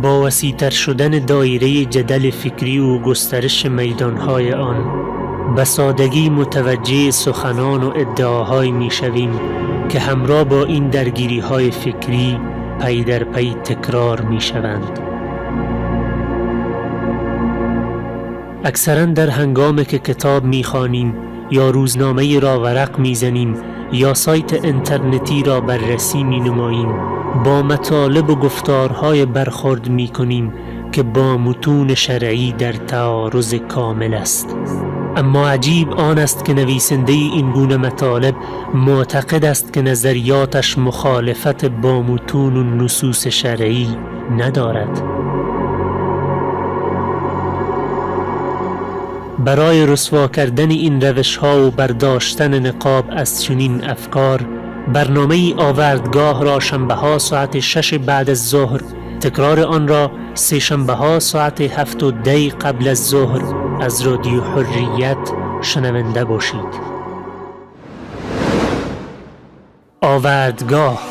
با وسیع‌تر شدن دایره جدل فکری و گسترش میدانهای آن به سادگی متوجه سخنان و ادعاهای می شویم که همراه با این درگیری های فکری پی در پی تکرار می شوند. اکثرا در هنگامی که کتاب می خوانیم یا روزنامه را ورق می زنیم یا سایت اینترنتی را بررسی می نماییم، با مطالب و گفتارهای برخورد می کنیم که با متون شرعی در تعارض کامل است. اما عجیب آن است که نویسنده این گونه مطالب معتقد است که نظریاتش مخالفت با متون و نصوص شرعی ندارد. برای رسوا کردن این روش‌ها و برداشتن نقاب از چنین افکار، برنامه آوردگاه را شنبه‌ها ساعت 6 بعد از ظهر، تکرار آن را سه شنبه‌ها ساعت 7:10 قبل از ظهر از رادیو حریت شنونده باشید. آوردگاه،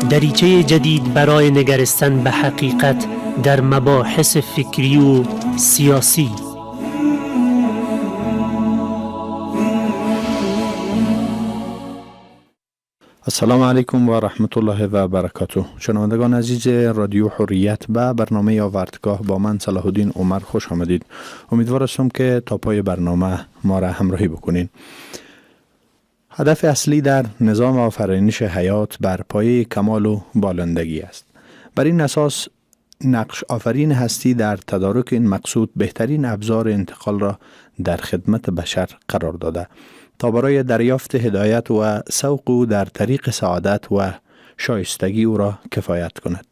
دریچه جدید برای نگرستن به حقیقت در مباحث فکری و سیاسی. السلام علیکم و رحمت الله و برکاته. شنوندگان عزیز رادیو حریت به برنامه آوردگاه با من صلاح الدین عمر خوش آمدید. امیدوارم که تا پای برنامه ما را همراهی بکنین. هدف اصلی در نظام آفرینش حیات بر پایه کمال و بالندگی است. بر این اساس نقش آفرین هستی در تدارک این مقصود بهترین ابزار انتقال را در خدمت بشر قرار داده تا برای دریافت هدایت و سوق او در طریق سعادت و شایستگی او را کفایت کند.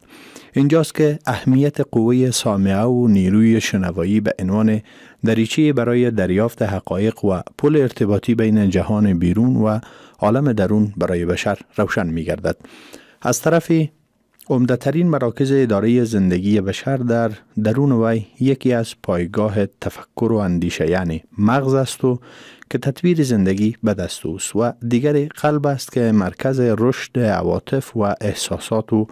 اینجاست که اهمیت قوه سامعه و نیروی شنوایی به عنوان دریچه برای دریافت حقایق و پل ارتباطی بین جهان بیرون و عالم درون برای بشر روشن می گردد. از طرفی عمده‌ترین مراکز اداره زندگی بشر در درون وی یکی از پایگاه تفکر و اندیشه یعنی مغز است و که تدبیر زندگی به دست اوست و دیگری قلب است که مرکز رشد عواطف و احساسات و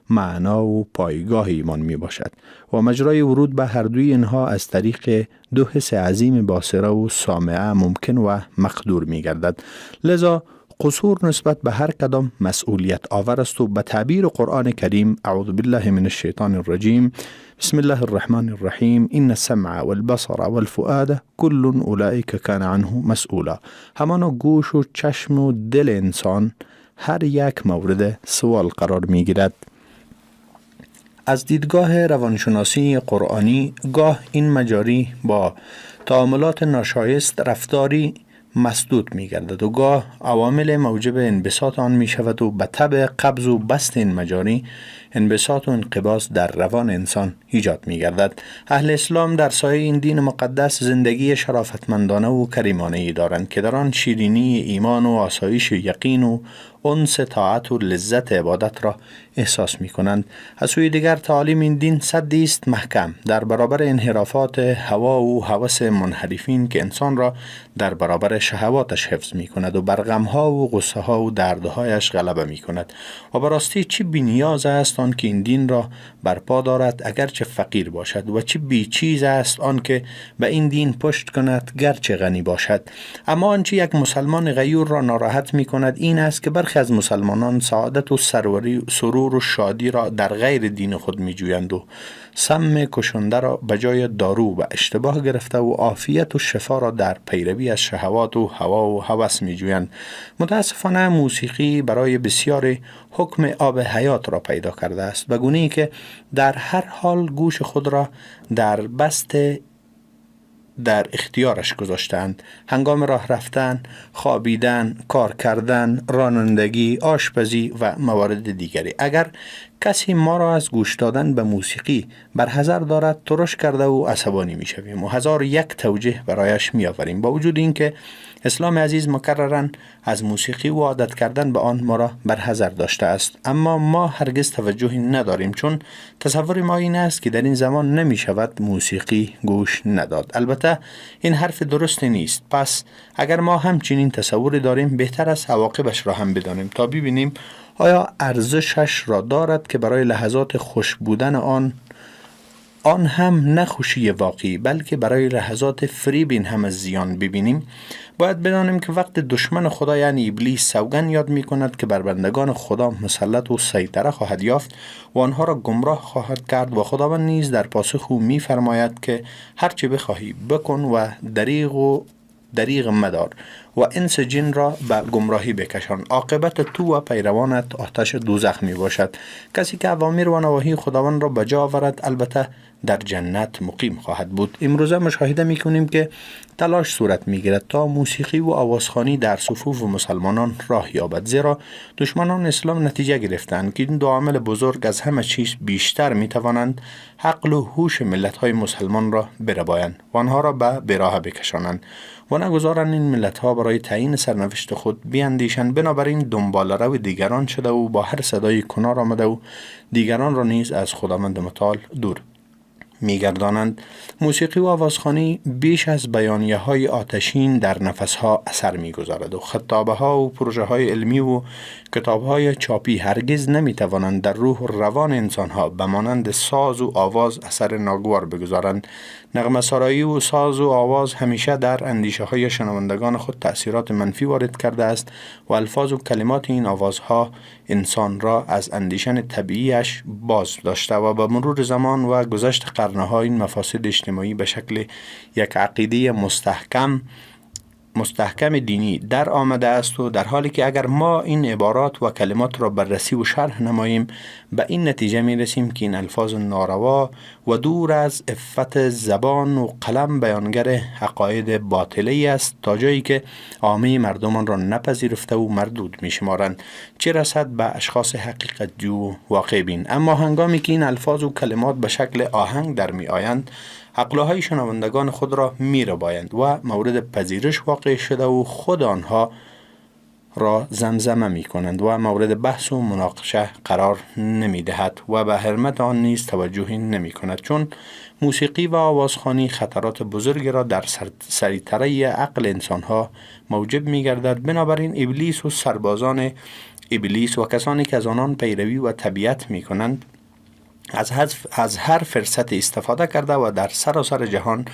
معنا و پایگاه ایمان می باشد و مجرای ورود به هر دوی اینها از طریق دو حس عظیم باصره و سامعه ممکن و مقدور می گردد. لذا قصور نسبت به هر کدام مسئولیت آور است و به تعبیر قرآن کریم اعوذ بالله من الشیطان الرجیم بسم الله الرحمن الرحیم ان السمع والبصر والفؤاد كل اولئک کان عنه مسئولا. همانا گوش و چشم و دل انسان هر یک مورد سوال قرار می گیرد. از دیدگاه روانشناسی قرآنی گاه این مجاری با تعاملات ناشایست رفتاری مسدود می گردد و گاه عوامل موجب انبساط آن می شود و به تبع قبض و بست این مجاری انبساط و انقباض در روان انسان ایجاد می گردد. اهل اسلام در سایه این دین مقدس زندگی شرافتمندانه و کریمانه ای دارند که در آن شیرینی ایمان و آسایش یقین و انس طاعت و لذت عبادت را احساس می کنند. از سوی دیگر تعالیم این دین سدی است محکم در برابر انحرافات هوا و هوس منحرفین که انسان را در برابر شهواتش حفظ می کند و بر غمها و غصه ها و دردهایش غلبه می کند و براستی چی بی‌نیاز است آن که این دین را برپا دارد اگرچه فقیر باشد و چی بی چیز است آن که به این دین پشت کند گرچه غنی باشد. اما آنچه یک مسلمان غیور را ناراحت می کند این است که برخی از مسلمانان سعادت و سرور و شادی را در غیر دین خود می جویند و سم کشنده را به جای دارو و اشتباه گرفته و عافیت و شفا را در پیروی از شهوات و هوا و هوس می جویند. متاسفانه موسیقی برای بسیار حکم آب حیات را پیدا کرده است به گونه‌ای که در هر حال گوش خود را در بست در اختیارش گذاشتند. هنگام راه رفتن، خوابیدن، کار کردن، رانندگی، آشپزی و موارد دیگری. اگر کسی ما را از گوش دادن به موسیقی برحذر دارد ترش کرده و عصبانی می شویم و هزار یک توجه برایش می آوریم. با وجود این که اسلام عزیز مکرراً از موسیقی و عادت کردن به آن ما را برحذر داشته است، اما ما هرگز توجهی نداریم چون تصور ما این است که در این زمان نمی شود موسیقی گوش نداد. البته این حرف درست نیست. پس اگر ما همچنین تصوری داریم بهتر است عواقبش را هم بدانیم تا ببینیم آیا ارزشش را دارد که برای لحظات خوش بودن آن هم نه خوشی واقعی بلکه برای لحظات فریب این هم از زیان ببینیم؟ باید بدانیم که وقت دشمن خدا یعنی ابلیس سوگن یاد می کند که بر بندگان خدا مسلط و سیطره خواهد یافت و آنها را گمراه خواهد کرد و خداوند نیز در پاسخ او می فرماید که هرچه بخواهی بکن و دریغ مدار و انس جن را به گمراهی بکشان. عاقبت تو و پیروانت آتش دوزخ می باشد. کسی که اوامر و نواهی خداوند را بجا آورد البته در جنت مقیم خواهد بود. امروزه مشاهده می کنیم که تلاش صورت می گیرد تا موسیقی و آوازخوانی در صفوف مسلمانان راه یابد، زیرا دشمنان اسلام نتیجه گرفتند که این دو عامل بزرگ از همه چیز بیشتر می توانند عقل و هوش ملت های مسلمان را بربایند و آنها را به براه بکشانند و نگذارند این ملت ها برای تعیین سرنوشت خود بیاندیشند. بنابراین دنبال رو دیگران شده و با هر صدای کنار آمده و دیگران را نیز از خداوند متعال دور می‌گردانند. موسیقی و آوازخوانی بیش از بیانیه های آتشین در نفسها اثر می‌گذارد و خطابه ها و پروژه های علمی و کتاب های چاپی هرگز نمی‌توانند در روح و روان انسان ها به مانند ساز و آواز اثر ناگوار بگذارند. نغمه سرایی و ساز و آواز همیشه در اندیشه های شنوندگان خود تأثیرات منفی وارد کرده است و الفاظ و کلمات این آوازها انسان را از اندیشن طبیعیش باز داشته و به مرور زمان و گذشت قرنها این مفاسد اجتماعی به شکل یک عقیده مستحکم دینی در آمده است و در حالی که اگر ما این عبارات و کلمات را بررسی و شرح نماییم به این نتیجه می رسیم که این الفاظ ناروا و دور از عفت زبان و قلم بیانگر عقاید باطلی است تا جایی که عامه مردمان را نپذیرفته و مردود می شمارند، چه رسد به اشخاص حقیقت جو واقع بین. اما هنگامی که این الفاظ و کلمات به شکل آهنگ در می آیند عقلهای شنوندگان خود را می ربایند و مورد پذیرش واقع شده و خود آنها را زمزمه می کنند و مورد بحث و مناقشه قرار نمی دهد و به حرمت آن نیز توجهی نمی کند، چون موسیقی و آوازخوانی خطرات بزرگی را در سریطره عقل انسانها موجب می گردد. بنابراین ابلیس و سربازان ابلیس و کسانی که از آنان پیروی و تبعیت می کنند از هر فرصت استفاده کرده و در سراسر جهان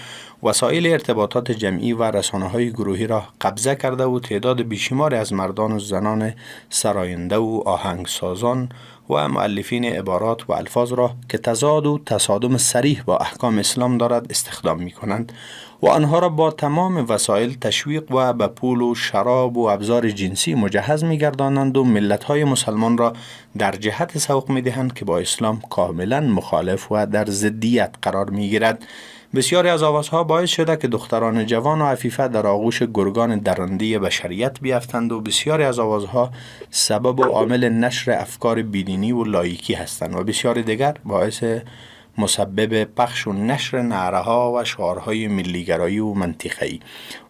وسایل ارتباطات جمعی و رسانه‌های گروهی را قبضه کرده و تعداد بیشماری از مردان و زنان سراینده و آهنگسازان و مؤلفین عبارات و الفاظ را که تضاد و تصادم صریح با احکام اسلام دارد استخدام می کنند و آنها را با تمام وسایل تشویق و به پول و شراب و ابزار جنسی مجهز می گردانند و ملت‌های مسلمان را در جهت سوق می دهند که با اسلام کاملا مخالف و در ضدیت قرار می گیرد. بسیاری از آوازها باعث شده که دختران جوان و عفیفه در آغوش گرگان درنده بشریت بیفتند و بسیاری از آوازها سبب و عامل نشر افکار بیدینی و لایکی هستند و بسیاری دیگر باعث مسبب پخش و نشر نعره‌ها و شعارهای ملیگرایی و منطقه‌ای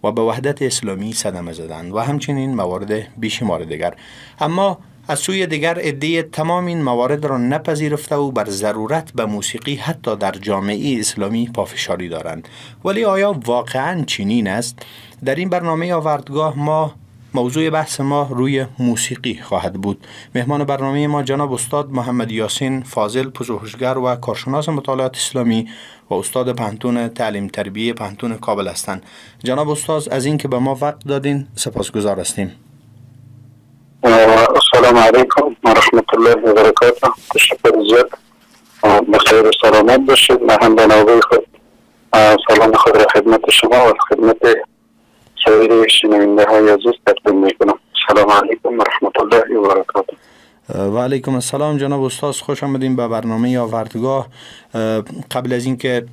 و به وحدت اسلامی صدمه زدند و همچنین موارد بیشمار دیگر. اما از سوی دیگر عده تمام این موارد را نپذیرفته و بر ضرورت به موسیقی حتی در جامعه اسلامی پافشاری دارند. ولی آیا واقعاً چنین است؟ در این برنامه آوردگاه موضوع بحث ما روی موسیقی خواهد بود. مهمان برنامه ما جناب استاد محمد یاسین فاضل، پژوهشگر و کارشناس مطالعات اسلامی و استاد پانتون تعلیم تربیه پانتون کابل هستند. جناب استاد از این که به ما وقت دادین سپاسگزار هستیم. السلام علیکم و رحمت الله و برکاته. تشکر زیاد. بخیر و سلامت باشید. من هم به نوبه خود سلام خود را خدمت شما و خدمت سایر شنونده های عزیز تقدیم میکنم. السلام علیکم و رحمت الله و برکاته. و علیکم السلام جناب استاد، خوش آمدین به برنامه آوردگاه. قبل از اینکه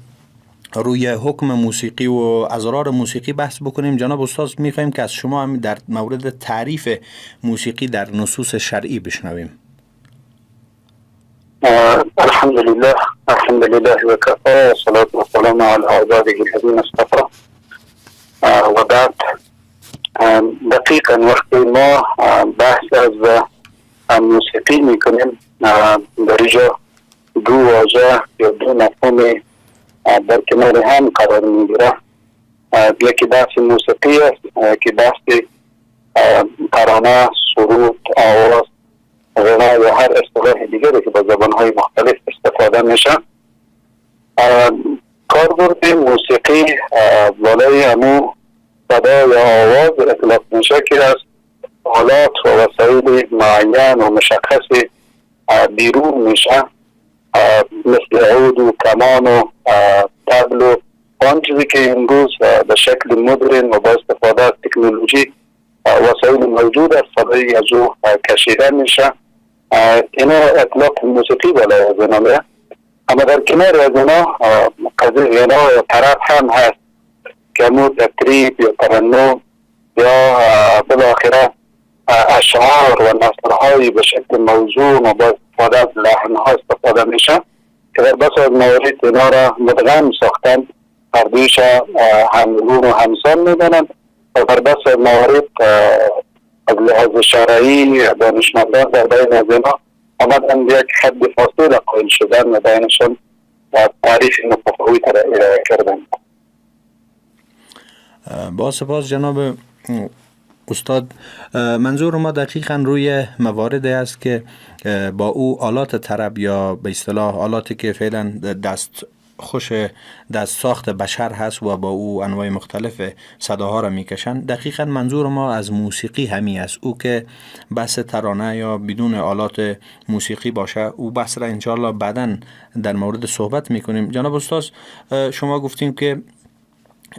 روی حکم موسیقی و اسرار موسیقی بحث بکنیم، جناب استاد می‌خوایم که از شما هم در مورد تعریف موسیقی در نصوص شرعی بشنویم. الحمدلله و کفا و صلاة و سلام علی عباده الذین اصطفى. و بعد دقیقا وقتی ما بحث از موسیقی میکنیم در اینجا دو واژه یا دو مفهوم در کنار هم قرار میگیره. یکی بحث موسیقی است، یکی بحث ترانه، سرود، آواز، غیره دیگری که با زبانهای مختلف استفاده میشه. کاربرد موسیقی بالای همو صدا یا آواز اطلاق میشه که از آلات و وسایل معین و مشخصی بیرون میشه، مثل عود و کمان و طبل و آن چیزی که امروز به شکل مدرن و با استفاده از تکنولوژی وسایل موجود از صدای از او کشیده میشه. اینا اطلاق موسیقی بالای از اینا میره. اما در کنار از اینا قضیه اینا طرف هم هست که همون تقریب یا ترنم یا بالاخره اشعار و نثرهایی به شکل موزون و با استفاده از لحنها استفاده میشه که در بس از موارد اینا را مدغم ساختن، هر دویش همگون و همسان میدانند و در بس از موارد از لحاظ شرعی دانشمندان در بین از اینا آمدن به یک حد فاصله قائل شدن و بینشان تعریف متفاوت را ارائه کردن. با سپاس جناب استاد. منظور ما دقیقا روی مواردی است که با او آلات طرب یا به اصطلاح آلاتی که فعلا دست ساخت بشر هست و با او انواع مختلف صداها را میکشند، دقیقا منظور ما از موسیقی همی است. او که بحث ترانه یا بدون آلات موسیقی باشه، او بحث را انشاءالله بعداً در مورد صحبت میکنیم. جناب استاد، شما گفتیم که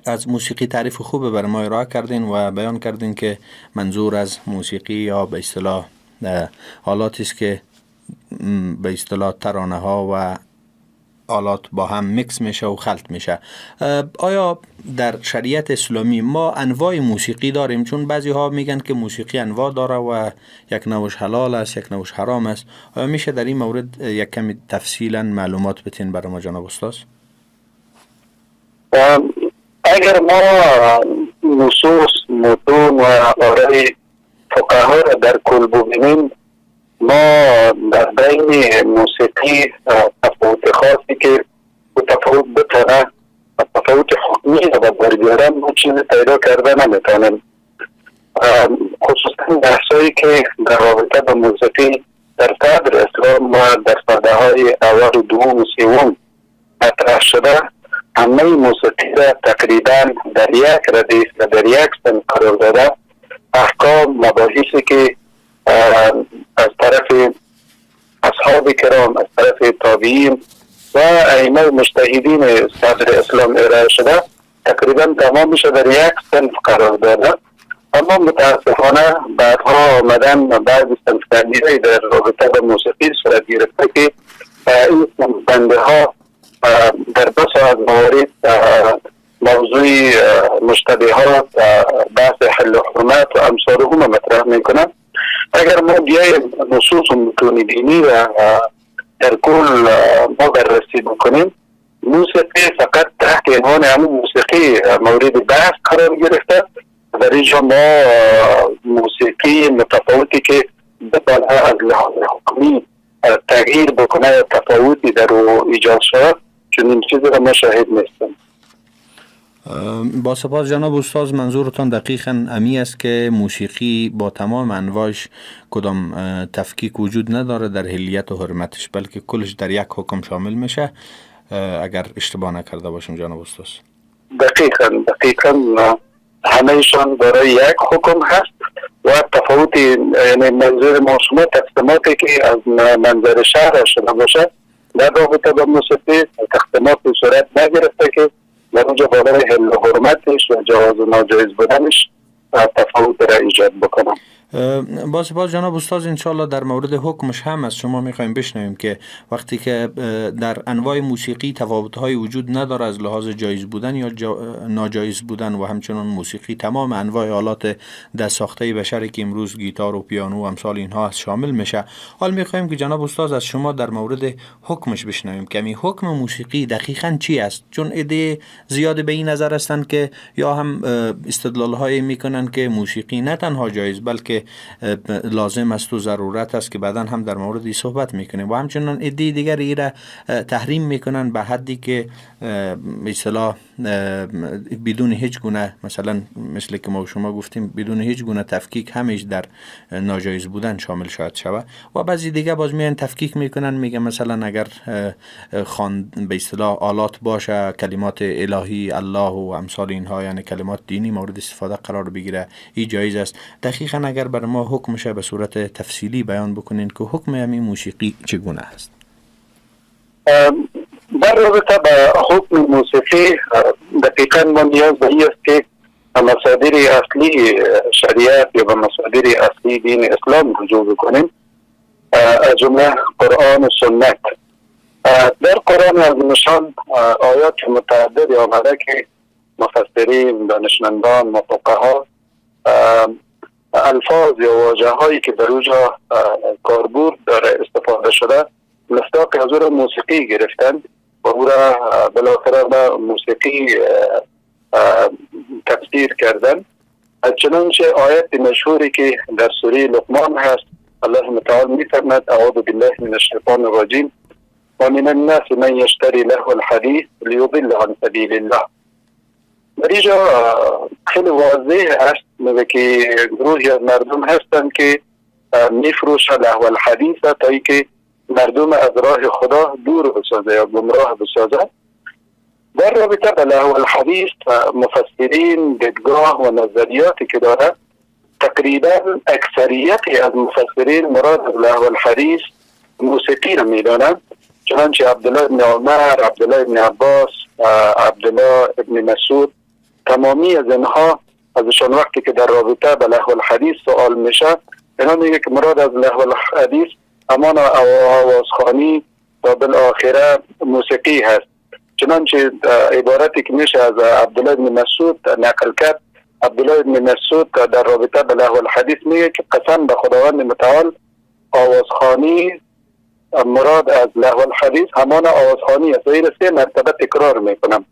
از موسیقی تعریف خوبه برای ما ارائه کردین و بیان کردین که منظور از موسیقی یا به اصطلاح آلاتی است که به اصطلاح ترانه ها و آلات با هم میکس میشه و خلط میشه. آیا در شریعت اسلامی ما انواع موسیقی داریم؟ چون بعضی ها میگن که موسیقی انواع داره و یک نوعش حلال است، یک نوعش حرام است. آیا میشه در این مورد یک کمی تفصیلا معلومات بتین برای ما جناب استاد؟ اگر ما نصوص متون و آراء فقها را در کل ببینیم، ما در بین موسیقی تفاوت خاصی که تفاوت بتونه تفاوت حکمی را برگیره ما چیزی پیدا کرده نمیتونیم. خصوصا بحثایی که در رابطه با موسیقی در صدر اسلام و در سده های اول و دوم و سوم مطرح شده، همه موسیقی را تقریبا در یک ردیف و در یک صنف قرار داده. احکام مباحثی که از طرف اصحاب کرام، از طرف تابعین و ائمه مجتهدین صدر اسلام ارائه شده، تقریبا تمامش در یک صنف قرار داده. اما متاسفانه بعدها آمدن بعض صنف‌بندی‌های در رابطه با موسیقی صورت گرفته که این صنف‌بندی ها در بس از موارد موضوع مشتبهات، بحث حل و حرمت و امثالهم مطرح میکنن. اگر ما بیایم نصوص و متون دینی و در کل ما بررسی بکنیم، موسیقی فقط تحت عنوان همون موسیقی مورد بحث قرار گرفته. در اینجا ما موسیقی متفاوتی که بتونه از لحاظ حکمی تغییر بکنه یا تفاوتی در او ایجاد شد، چون این چیزی را ما شاهد نیستیم. با سپاس جناب استاد. منظورتان دقیقاً امی است که موسیقی با تمام انواعش کدام تفکیک وجود نداره در حلیت و حرمتش، بلکه کلش در یک حکم شامل میشه، اگر اشتباه نکرده باشم جناب استاد. دقیقاً همهشان برای یک حکم هست و تفاوتی، یعنی منظور ما شما تقسیماتی که از منظر شهر شده باشه در رابطه با موسیقی تقسیمات به صورت نگرفته که در اونجا بالای حل و حرمتش و جواز و ناجایز بودنش تفاوت را ایجاد بکنم. با سپاس جناب استاد. انشاءالله در مورد حکمش هم از شما میخوایم بشنویم که وقتی که در انواع موسیقی تفاوت‌های وجود نداره از لحاظ جایز بودن یا ناجایز بودن و همچنان موسیقی تمام انواع آلات دست ساخته بشری که امروز گیتار و پیانو و امثال اینها شامل میشه. حال میخوایم که جناب استاد از شما در مورد حکمش بشنویم که می حکم موسیقی دقیقاً چی است؟ چون ایده زیاد به این نظر هستند که یا هم استدلال‌های میکنن که موسیقی نه تنها جایز بلکه لازم است و ضرورت است که بعداً هم در مورد این صحبت میکنیم و همچنان ایده دیگر را تحریم میکنن به حدی که به اصطلاح بدون هیچ گونه، مثلا مثل که ما و شما گفتیم، بدون هیچ گونه تفکیک همیش در ناجایز بودن شامل شاید شود. و بعضی دیگه باز میان تفکیک میکنن، میگه مثلا اگر به اصطلاح آلات باشه، کلمات الهی الله و امثال اینها، یعنی کلمات دینی مورد استفاده قرار بگیره، این جایز است. دقیقاً اگر بر ما حکمشه به صورت تفصیلی بیان بکنین که حکم همین موسیقی چگونه است؟ در رابطه با حکم موسیقی دقیقاً ما نیاز به این است که مصادر اصلی شریعت یا به مصادر اصلی دین اسلام رجوع بکنیم، از جمله قرآن و سنت. در قرآن از نشان آیات متعدد آمده که مفسرین، دانشمندان، فقها الفاظ یا واژه هایی که در اونجا کاربرد داره استفاده شده مصداق از او موسیقی گرفتن و او را بالاخره به موسیقی تفسیر کردن. چنانچه آیت مشهوری که در سوره لقمان هست، الله متعال می‌فرماید اعوذ بالله من الشیطان الرجیم و من الناس من یشتری له الحدیث لیضل عن سبیل الله. در اینجا خیلی واضح است میگه که گروهی از مردم هستند که میفروشن له الحدیث تا ای که مردم از راه خدا دور بسازه یا گمراه بسازه. در رابطه به له الحدیث مفسرین دیدگاه و نظریاتی که داره، تقریبا اکثریتی از مفسرین مراد از له الحدیث موسیقی را میدانند. چنانچه عبدالله ابن عمر، عبدالله ابن عباس، عبدالله ابن مسعود، تمامی از اینها ازشان وقتی که در رابطه به له الحدیث سوال میشه، اینا میگه که مراد از له الحدیث همان آوازخوانی و بالاخره موسیقی هست. چنانچه عبارتی که میشه از عبدالله ابن مسعود نقل کرد، عبدالله ابن مسعود در رابطه به له الحدیث میگه که قسم به خداوند متعال آوازخوانی مراد از له الحدیث همان آوازخوانی است. این 3 مرتبه تکرار میکنم.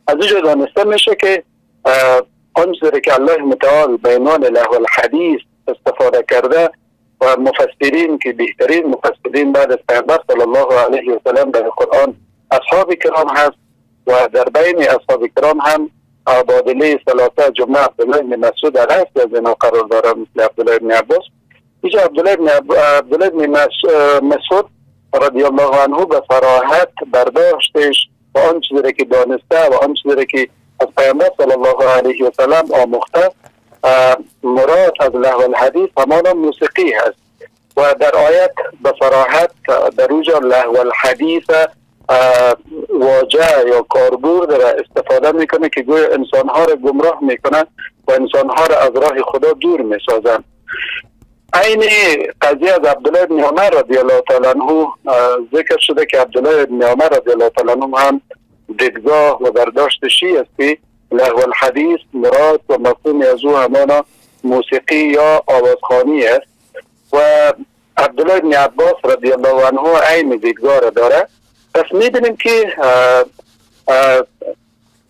از اینجا دانسته میشه که آنچه که الله متعال به عنوان له الحدیث استفاده کرده و مفسرین که بهترین مفسرین بعد از پیامبر صلی الله علیه و سلم در قرآن اصحاب کرام هست و در بین اصحاب کرام هم عبادله ثلاثه جمله عبدالله ابن مسعود علیه از اینا قرار داره، مثل عبدالله ابن عباس. اینجا عبدالله ابن مسعود رضی الله عنه به صراحت برداشتش و آن چیزی که دانسته و آن چیزی که از پیامبر صلی الله علیه و سلم آموخته، مراد از له الحدیث همان موسیقی هست. و در آیت به صراحت در اونجا له الحدیث واژه یا کاربرد را استفاده میکنه که گویا انسانها را گمراه میکنه و انسانها را از راه خدا دور میسازن. این قضیه از عبدالله ابن عمر رضی الله تعالی عنه ذکر شده که عبدالله ابن عمر رضی الله تعالی عنه هم دیدگاه و برداشتشی است که له الحدیث مراد و مفهوم از او همان موسیقی یا آوازخوانی است. و عبدالله ابن عباس رضی الله عنه عین دیدگاه را داره. پس می‌بینیم که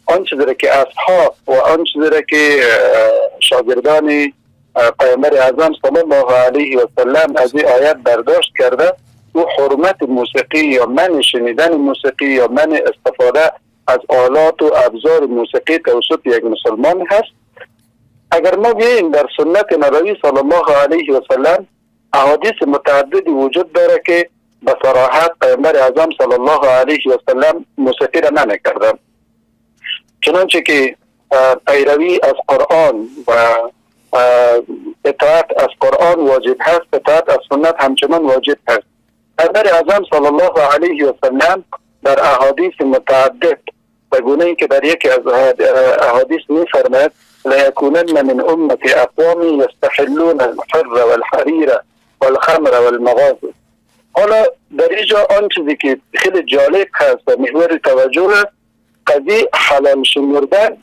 آن چیزی که اصحاب و آن چیزی که شاگردان پیامبر اعظم صلی الله علیه و سلم از این آیت برداشت کرده، او حرمت موسیقی یا من شنیدن موسیقی یا من استفاده از آلات و ابزار موسیقی توسط یک مسلمان هست. اگر ما بیاییم در سنت نبوی صلی الله علیه و سلم احادیث متعددی وجود داره که به صراحت پیامبر اعظم صلی الله علیه و سلم موسیقی را منع کردن. چنانچه که پیروی از قرآن و اطاعت از قرآن واجب هست، اطاعت از سنت همچنان واجب هست. پیامبر اعظم صلی الله علیه و سلم در احادیث متعدد به گونه‌ای که در یکی از احادیث می‌فرماید لیکونن من امتی اقوامی یستحلون الحر والحریر والخمر والمغازی. حالا در اینجا آن چیزی که خیلی جالب هست و محور توجه است، قضیه حلال شمردن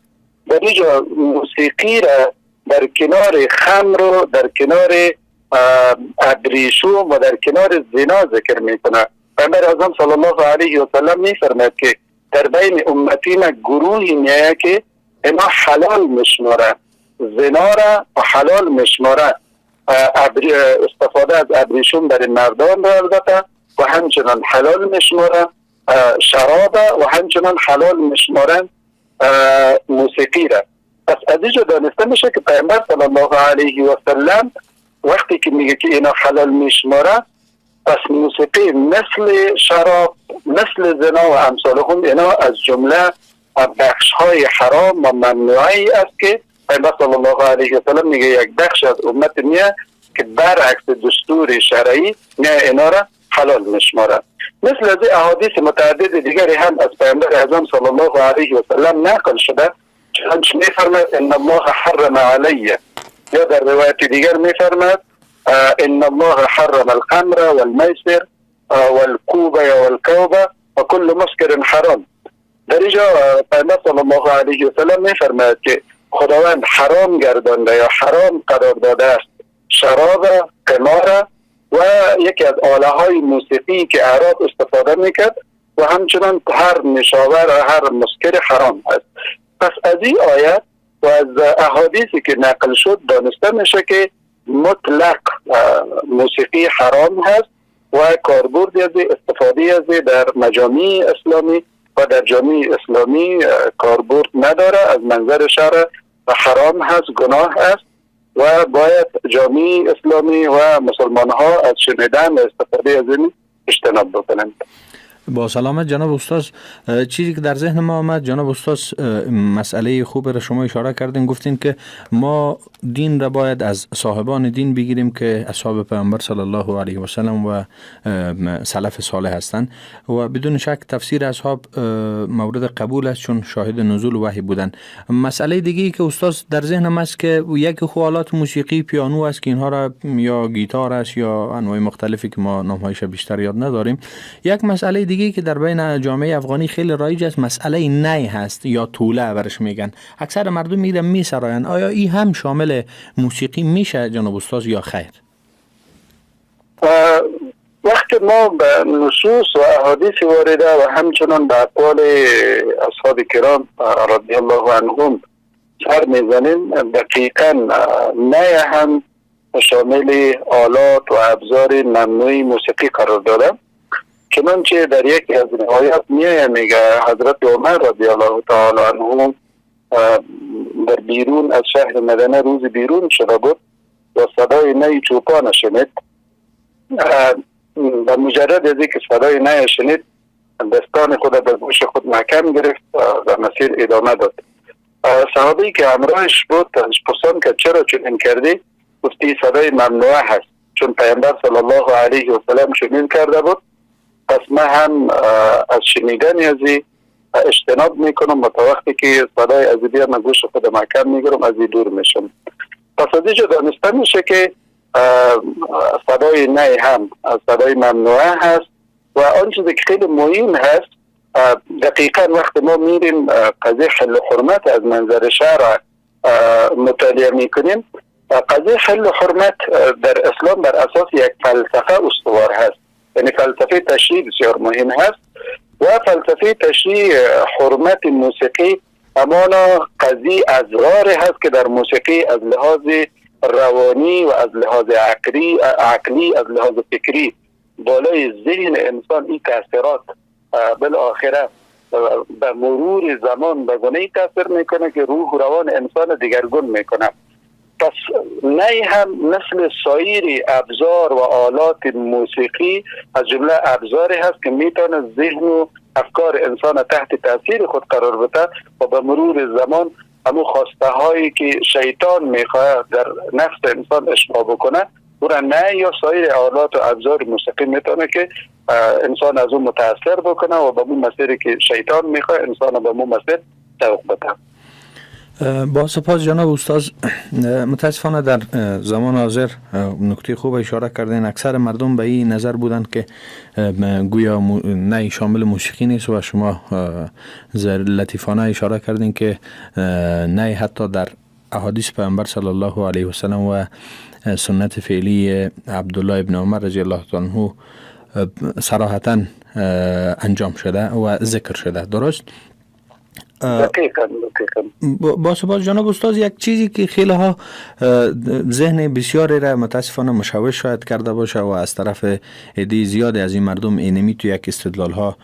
در اینجا موسیقی را در کنار خمر و در کنار ابریشم و در کنار زنا ذکر میکنه. پیامبر اعظم صلی الله علیه و سلم میفرماید که در بین امتی ما گروهی میایه که اینا حلال میشماره، زنا را حلال میشماره، استفاده از ابریشم برای مردان را البته و همچنان حلال میشماره، شراب و همچنان حلال میشمارن موسیقی را. پس از اینجا دانسته میشه که پیامبر صلی الله علیه و سلم وقتی که میگه که اینا حلال میشماره، پس موسیقی مثل شراب، مثل زنا و امثالهم اینا از جمله بخش های حرام و ممنوعی است که پیامبر صلی الله علیه و سلم میگه یک بخش از امت میه که برعکس دستور شرعی نه اینا را حلال میشماره. مثل از احادیث متعدد دیگری هم از پیامبر اعظم صلی الله علیه و سلم نقل شده، چنانچه میفرماید ان الله حرم علی، یا در روایت دیگر میفرماید ان الله حرم الخمر والمیسر والکوبه والکوبه وكل مسکر حرام. در اینجا پیامبر صلی الله علیه و سلم میفرماید که خداوند حرام گردانده یا حرام قرار داده است شراب، قمار و یکی از آله های موسیقی که اعراب استفاده میکرد و همچنان هر نشاور و هر مسکر حرام است. پس از این آیت و از احادیثی که نقل شد دانسته میشه که مطلق موسیقی حرام هست و کاربرد از استفاده از در مجامع اسلامی و در جامعه اسلامی کاربرد نداره، از منظر شرع و حرام هست، گناه است و باید جامعه اسلامی و مسلمان ها از شنیدن و استفاده از این اجتناب بکنند. با سلامت جناب استاد، چیزی که در ذهن ما آمد جناب استاد، مسئله خوب را شما اشاره کردین، گفتین که ما دین را باید از صاحبان دین بگیریم که اصحاب پیامبر صلی الله علیه و سلم و سلف صالح هستند و بدون شک تفسیر اصحاب مورد قبول است چون شاهد نزول وحی بودند. مسئله دیگه که استاد در ذهنم است که یک آلات موسیقی پیانو است که اینها را یا گیتار است یا انواع مختلفی که ما نامهایش بیشتر یاد نداریم. یک مسئله دیگه که در بین جامعه افغانی خیلی رایج است مسئله نی هست یا توله برش میگن، اکثر مردم میرن میسراین. آیا این هم شامل موسیقی میشه جناب استاد یا خیر؟ وقتی ما به نصوص و احادیث وارده و همچنان به اقوال اصحاب کرام رضی الله عنهم سر میزنیم، دقیقا نی هم شامل آلات و ابزار ممنوعی موسیقی قرار داده. چنانچه در یکی از روایات میگه حضرت عمر رضی الله تعالی عنه در بیرون از شهر مدینه روز بیرون شده بود و صدای نی چوپان شنید و مجرد از اینکه صدای نی شنید دستان خود به گوش خود محکم گرفت و مسیر ادامه داد. صحابی که همراهش بود پرسان که چرا چنین کردی؟ گفتی صدای ممنوعه هست چون پیامبر صلی الله علیه و سلم چنین کرده بود، پس من هم از شنیدن از اجتناب میکنم و تا وقتی که صدای از بیا من گوش خود محکم میگیرم از دور میشم. پس از اینجا دانسته میشه که صدای نی هم از صدای ممنوعه هست و آن چیزی که خیلی مهم هست دقیقا وقتی ما میریم قضیه حل و حرمت از منظر شرع مطالعه میکنیم، قضیه حل و حرمت در اسلام بر اساس یک فلسفه استوار هست، یعنی فلسفه تشریع بسیار مهم هست و فلسفه تشریع حرمت موسیقی همانا قضیه ازغار هست که در موسیقی از لحاظ روانی و از لحاظ عقلی از لحاظ فکری بالای ذهن انسان این تاثیرات بالاخره به مرور زمان به گونه تاثیر میکنه که روح و روان انسان دیگرگون میکنه. پس نی هم مثل سایر ابزار و آلات موسیقی از جمله ابزاری هست که میتونه ذهن و افکار انسان تحت تاثیر خود قرار بده و به مرور زمان همون خواسته هایی که شیطان میخواد در نفس انسان اشباع بکنه اون نی یا سایر آلات و ابزار موسیقی میتونه که انسان از اون متاثر بکنه و به اون مسیری که شیطان میخواد انسان به اون مسیر سوق بده. با سپاس جناب استاد. متاسفانه در زمان حاضر نکته خوب اشاره کردین، اکثر مردم به این نظر بودند که گویا نه شامل موسیقی نیست و شما لطیفانه اشاره کردین که نه حتی در احادیث پیامبر صلی الله علیه و سلم و سنت فعلی عبدالله ابن عمر رضی الله عنه صراحتا انجام شده و ذکر شده. درست؟ دقیقاً. با سپاس جناب استاد. یک چیزی که خیلی ها ذهن بسیاری را متاسفانه مشوش شاید کرده باشه و از طرف عده زیادی از این مردم اینمی تو یک استدلال ها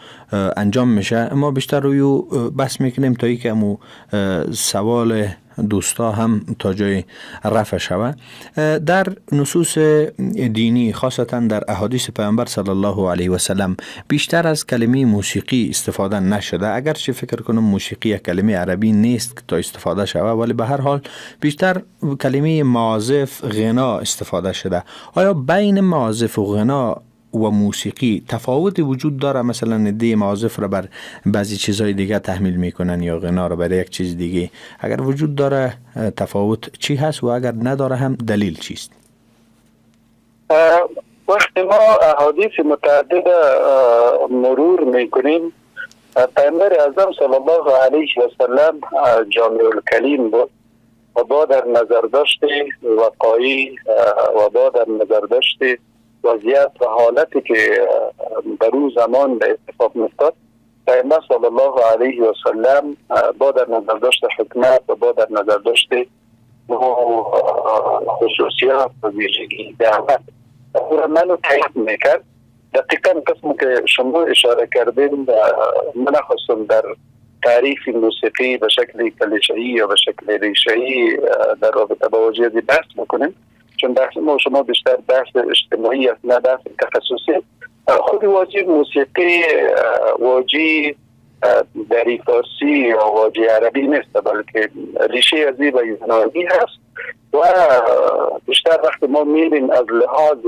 انجام میشه، ما بیشتر روی بحث میکنیم تا اینکه امو سوال دوستا هم تا جای رفع شود. در نصوص دینی خاصتا در احادیث پیامبر صلی الله علیه و سلم بیشتر از کلمه موسیقی استفاده نشده، اگرچه فکر کنم موسیقی یک کلمه عربی نیست تا استفاده شود، ولی به هر حال بیشتر کلمه معازف غنا استفاده شده. آیا بین معازف و غنا و موسیقی تفاوت وجود داره؟ مثلا دی معازف را بر بعضی چیزهای دیگه تحمیل میکنن یا غنا را بر یک چیز دیگه. اگر وجود داره تفاوت چی هست و اگر نداره هم دلیل چیست؟ وقتی ما احادیث متعدد مرور میکنیم، پیامبر اعظم صلی الله علیه و سلم جامع الکلیم بود و با در نظر داشته وقایع و با در نظر داشته وضعیت و حالتی که در اون زمان به اتفاق میفتاد، پیامبر صلی الله علیه و سلم با در نظر داشته حکمت و با در نظر داشته خصوصیات و ویژگی دعوت او منو تایید میکرد. دقیقا قسم که شما اشاره کردین، من خواستم در تعریف موسیقی به شکل کلیشه‌ای یا به شکل ریشه‌ای در رابطه با واژه بحث بکنیم، چون بحث ما شما بیشتر بحث اجتماعی است نه بحث تخصصی. خود واژه موسیقی واژه در فارسی یا واژه عربی نیست، بلکه ریشه ازی و یونانی هست و بیشتر وقتی ما میریم از لحاظ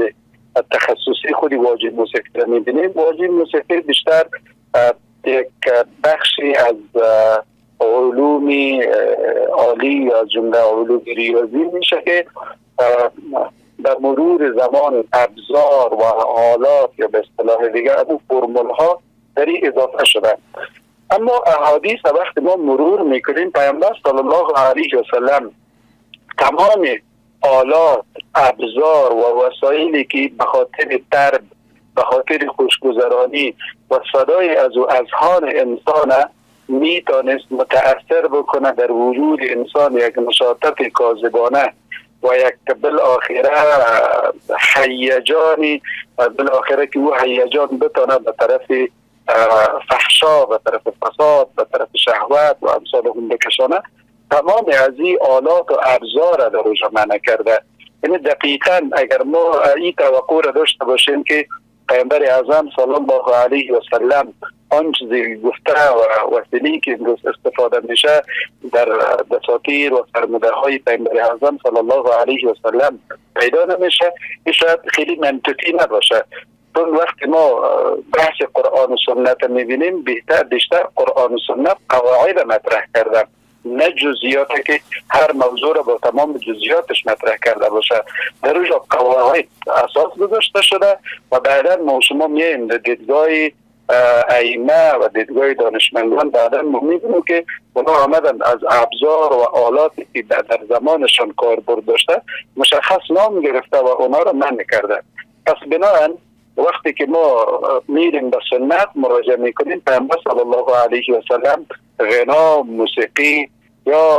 تخصصی خود واژه موسیقی را میبینیم، واژه موسیقی بیشتر یک بخشی از علوم عالی یا جمله علوم ریاضی میشه که در مرور زمان ابزار و آلات یا به اصطلاح دیگه اون فرمول ها در این اضافه شده. اما احادیث وقتی ما مرور میکنیم، پیامبر صلی الله علیه و سلم تمام آلات، ابزار و وسایلی که به خاطر درد، به خاطر خوشگذرانی و صدای از و اذهان انسان میتونست متأثر بکنه در وجود انسان یک نشاطت کاذبانه و یک بالاخره هیجانی و بالاخره که او هیجان بتونه به طرف فحشا، به طرف فساد، به طرف شهوت و امثال هم بکشانه، تمام از این آلات و ابزار در اوجا منع کرده. یعنی دقیقاً اگر ما این توقع را داشته باشیم که پیامبر اعظم صلی الله علیه و سلم آن چیزی گفته و وسیله‌ای که امروز استفاده میشه در دساتیر و فرموده های پیامبر اعظم صلی الله علیه و سلم پیدا نمیشه، این شاید خیلی منطقی نباشه. چون وقتی ما بحث قرآن و سنت میبینیم، بیشتر قرآن و سنت قواعد مطرح کردن، نه جزئیاتی که هر موضوع را با تمام جزئیاتش مطرح کرده باشه. در اونجا قواعد اساس گذاشته شده و بعدا ما شما میایم در دیدگاه ائمه و دیدگاه دانشمندان بعدا میبینیم که اونا آمدن از ابزار و آلاتی که در زمانشان کاربرد داشته مشخص نام گرفته و اونا را منع کرده. پس بنابراین وقتی که ما میریم به سنت مراجعه میکنیم، پیامبر صلی الله علیه و سلم غنا، موسیقی یا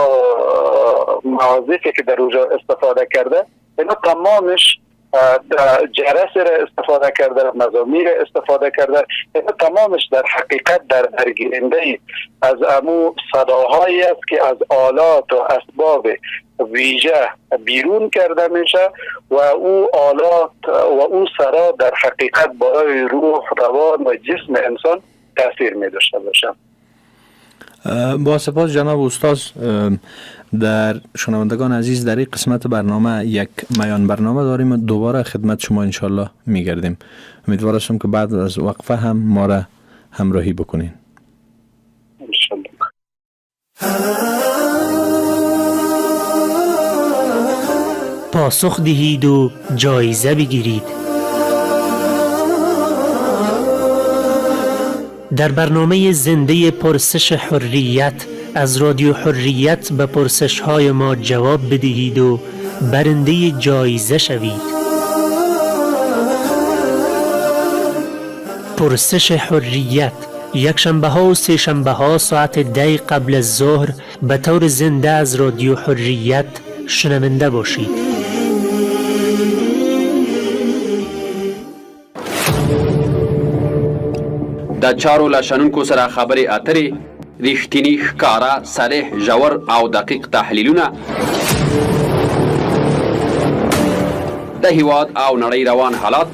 معازفی که در اونجا استفاده کرده، اینا تمامش جرس را استفاده کرده، مزامیر استفاده کرده، اینا تمامش در حقیقت در درگیرنده از امو صداهایی است که از آلات و اسباب ویژه بیرون کرده میشه و او آلات و او صدا در حقیقت برای روح، روان و جسم انسان تاثیر می داشته باشه. با سپاس جناب استاد. در شنوندگان عزیز، در این قسمت برنامه یک میان برنامه داریم، دوباره خدمت شما انشالله میگردیم. امیدوار هستم که بعد از وقفه هم ما را همراهی بکنین. انشالله. پاسخ دهید و جایزه بگیرید. در برنامه زنده پرسش حریت از رادیو حریت به پرسش‌های ما جواب بدهید و برنده جایزه شوید. پرسش حریت یک شنبه ها و سه شنبه ها ساعت 10 قبل از ظهر به طور زنده از رادیو حریت شنونده باشید. د چارو لشنونکو سره خبرې اترې، ریښتیني، ښکاره، صریح، ژور او دقیق تحلیلونه د هیواد او نړۍ روان حالات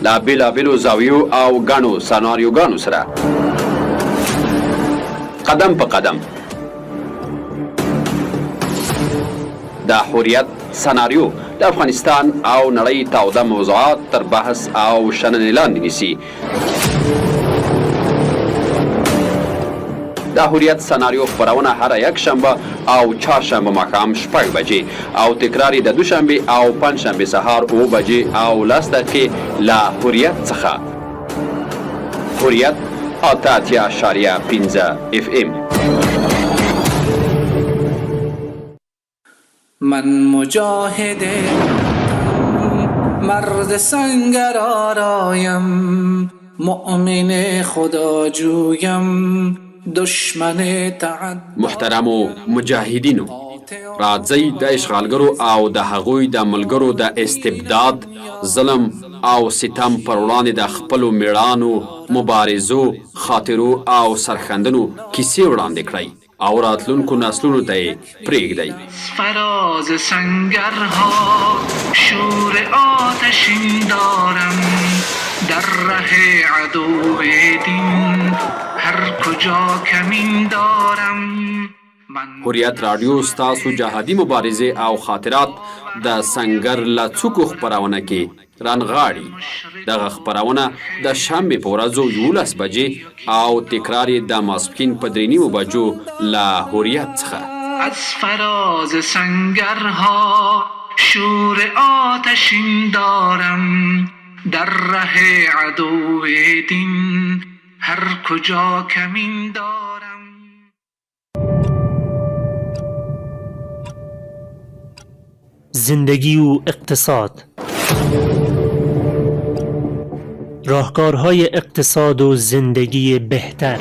له بېلابېلو زاویو او ګڼو سناریوګانو سره قدم په قدم د حریت سناریو د افغانستان او نړۍ تاوده موضوعات تر بحث او شننې لاندې نیسي. د حریت سناریو خپرونه هر یک شنبه او چهارشنبه ماښام 6 بجې او تکرار د دوشنبه او پنجشنبه سهار 9 بجې او 10 دقیقې له حریت څخه. حریت 88.5 FM. من مجاهد مرد سنگر آرایم، مؤمن خدا جویم، دشمن تعد. محترمو مجاهدینو، راځئ د اشغالګرو او د هغوی د ملګرو د استبداد، ظلم او ستم پر وړاندې د خپلو میړانو، مبارزو، خاطرو او سرښندنو کیسې وړاندې کړئ او راتلونکو نسلونو ته یې پرېږدئ. فراز سنگرها شور آتشین دارم، در ره عدو دین هر کجا کمین دارم. حریت رادیو ستاسو جهادي مبارزې او خاطرات د سنگر له څوکو خپرونه کې رانغاړي. دغه خپرونه د شنبې په ورځو 11 بجې او تکرار یې د ماسپښین په 3:30 بجو له حریت څخه. از فراز سنگرها شور آتشین دارم، در ره عدو دین هر کجا کمین دارم. زندگی و اقتصاد. راهکارهای اقتصاد و زندگی بهتر.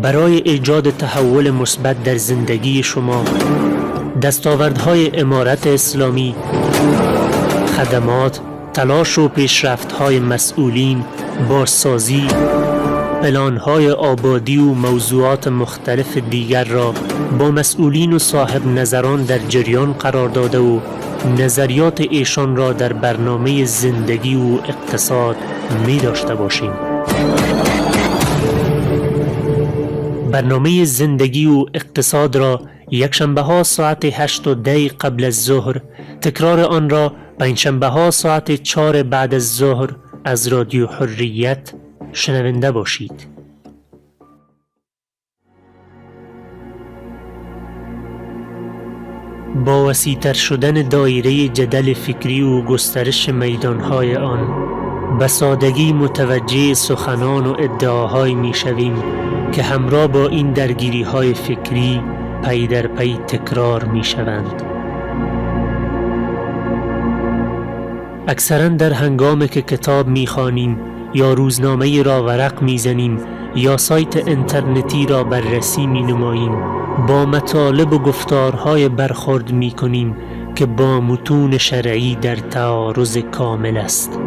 برای ایجاد تحول مثبت در زندگی شما، دستاوردهای امارت اسلامی، خدمات، تلاش و پیشرفت‌های مسئولین، بازسازی، پلان‌های آبادی و موضوعات مختلف دیگر را با مسئولین و صاحب نظران در جریان قرار داده و نظریات ایشان را در برنامه زندگی و اقتصاد می داشته باشیم. برنامه زندگی و اقتصاد را یک شنبه ها ساعت 8:10 قبل از ظهر، تکرار آن را پنجشنبه ها ساعت 4 بعد از ظهر از رادیو حریت شنونده باشید. با وسیع‌تر شدن دایره جدل فکری و گسترش میدانهای آن، به سادگی متوجه سخنان و ادعاهایی می‌شویم که همراه با این درگیری‌های فکری پی در پی تکرار می‌شوند. اکثراً در هنگامی که کتاب می‌خوانیم یا روزنامه را ورق می‌زنیم یا سایت اینترنتی را بررسی می‌نماییم، با مطالب و گفتارهای برخورد می‌کنیم که با متون شرعی در تعارض کامل است.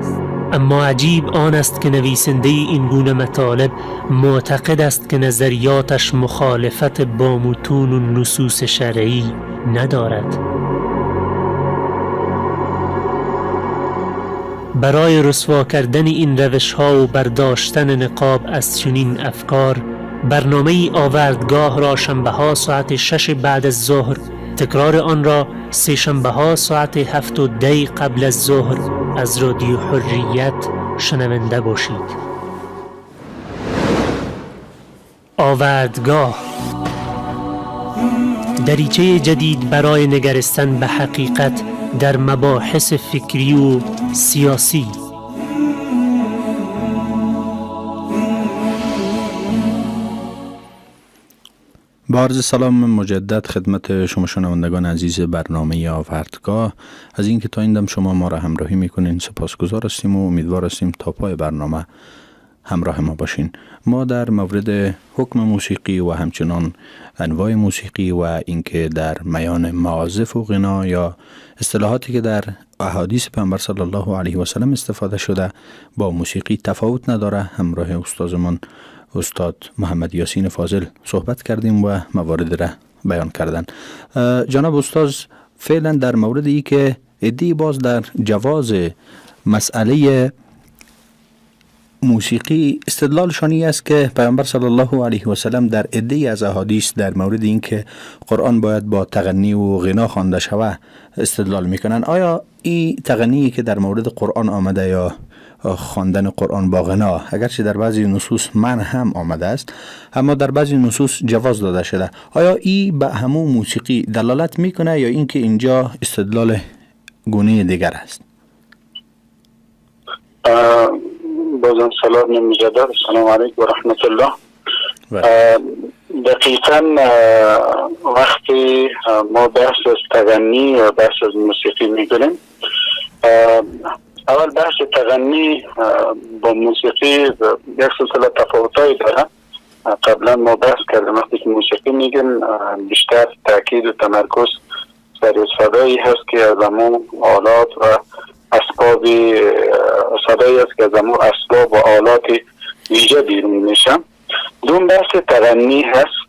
اما عجیب آن است که نویسنده این گونه مطالب معتقد است که نظریاتش مخالفت با متون و نصوص شرعی ندارد. برای رسوا کردن این روش‌ها و برداشتن نقاب از چنین افکار، برنامه آوردگاه را شنبه‌ها ساعت 6 بعد از ظهر، تکرار آن را سه شنبه‌ها ساعت 7:10 قبل از ظهر از رادیو حریت شنونده باشید. آوردگاه، دریچه جدید برای نگرستن به حقیقت در مباحث فکری و سیاسی. با عرض سلام مجدد خدمت شما شنوندگان عزیز برنامه آوردگاه. از اینکه تا این دم شما ما را همراهی میکنین سپاسگزار هستیم و امیدوار هستیم تا پای برنامه همراه ما باشین. ما در مورد حکم موسیقی و همچنان انواع موسیقی و اینکه در میان معازف و غنا یا اصطلاحاتی که در احادیث پیامبر صلی الله علیه و سلم استفاده شده با موسیقی تفاوت نداره، همراه استادمان استاد محمد یاسین فاضل صحبت کردیم و موارد را بیان کردن. جناب استاد، فعلا در مورد ای که عده‌ای باز در جواز مسئله موسیقی استدلالشانی است که پیامبر صلی الله علیه و سلم در عده‌ای از احادیث در مورد این که قرآن باید با تغنی و غنا خوانده شود استدلال میکنن. آیا این تغنی که در مورد قرآن آمده یا خواندن قرآن با غنا، اگرچه در بعضی نصوص منع هم آمده است اما در بعضی نصوص جواز داده شده، آیا این به همون موسیقی دلالت میکنه یا اینکه اینجا استدلال گونه دیگر است؟ بازم سلام مجدد، السلام علیکم و رحمت الله. دقیقاً وقتی ما بحث از تغنی و بحث از موسیقی میکنیم، اول بحث تغنی با موسیقی یک سلسله تفاوتایی داره. قبلا ما بحث کردیم وقتی که موسیقی میگن بیشتر تاکید و تمرکز سر صدایی هست که از همون آلات و اسباب صدایی هست که از همون اسباب و آلات ویژه بیرون میشه. دوم بحث تغنی هست.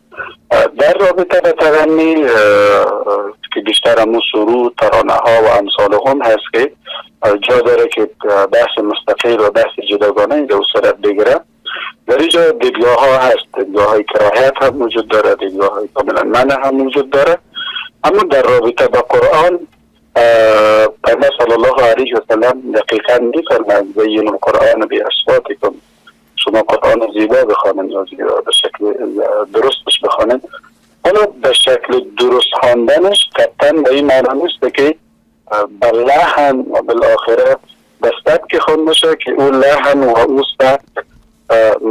در رابطه به تغنی که بیشتر همون سرود، ترانه ها و امثال هم هست که جا داره که بحث مستقل و بحث جداگانه در صورت بگیره. در اینجا دیدگاه ها هست، دیدگاه های کراهیت هم موجود داره، دیدگاه های کاملا منع هم موجود داره. اما در رابطه با قرآن پیامبر صلی الله علیه و سلم دقیقاً می‌فرماید زین القرآن باصواتکم، شما قرآن زیبا بخوانید یا زیبا به شکل درستش بخوانید. حالا به شکل درست خواندنش قطعاً به این معنی نیست که به لحن و بالاخره بستد که خوانده شه که اون لحن و اون صد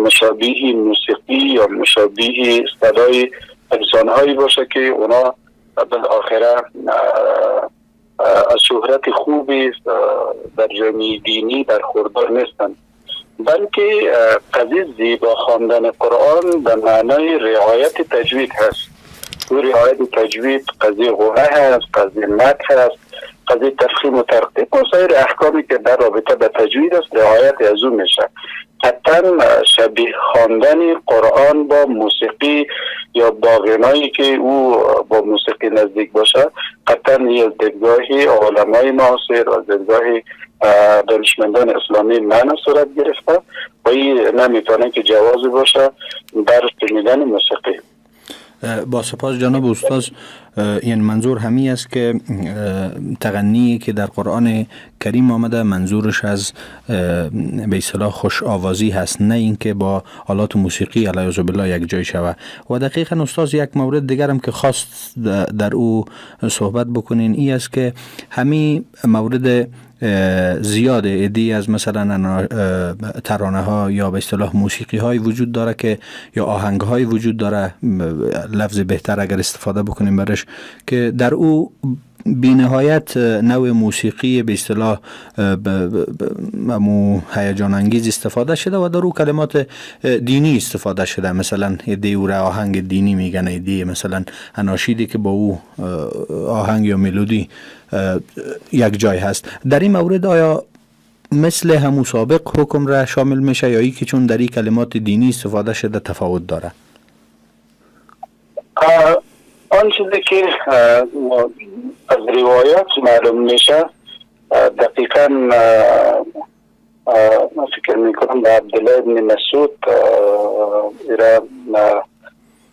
مشابه موسیقی یا مشابه صدای انسان‌هایی باشه که اونا بالاخره از شهرت خوبی در جامعه دینی برخوردار نیستن، بلکه قضیه زیبا خواندن قرآن به معنای رعایت تجوید هست. و رعایت تجوید قضیه غنه هست، قضیه مد هست، قضیه تفخیم و ترقیق و سایر احکامی که در رابطه به تجوید است رعایت از اون میشه. قطعا شبیه خواندن قرآن با موسیقی یا با غنایی که او با موسیقی نزدیک باشه قطعا یه دیدگاهی علمای معاصر و دیدگاهی دانشمندان اسلامی معنی صورت گرفته و این نمیتونه که جوازی باشه در شنیدن موسیقی. با سپاس جناب استاد. این منظور همی است که تغنی که در قرآن کریم آمده منظورش از به اصطلاح خوش آوازی هست، نه اینکه با آلات موسیقی علیه بالله یک جای شوه. و دقیقاً استاد یک مورد دیگر هم که خواست در او صحبت بکنین این است که همین مورد زیاده عده‌ای از مثلا ترانه ها یا به اصطلاح موسیقی های وجود داره که یا آهنگ های وجود داره، لفظ بهتر اگر استفاده بکنیم برش، که در او بی‌نهایت نوع موسیقی به اصطلاح هیجان انگیز استفاده شده و در او کلمات دینی استفاده شده. مثلا ایده او را آهنگ دینی میگن، ایده مثلا اناشیدی که با او آهنگ یا ملودی یک جای هست. در این مورد آیا مثل همون سابق حکم را شامل میشه یا ای که چون در این کلمات دینی استفاده شده تفاوت داره؟ آن چیزی که از روایات معلوم میشه دقیقاً من فکر میکنم به عبدالله بن مسعود ایرا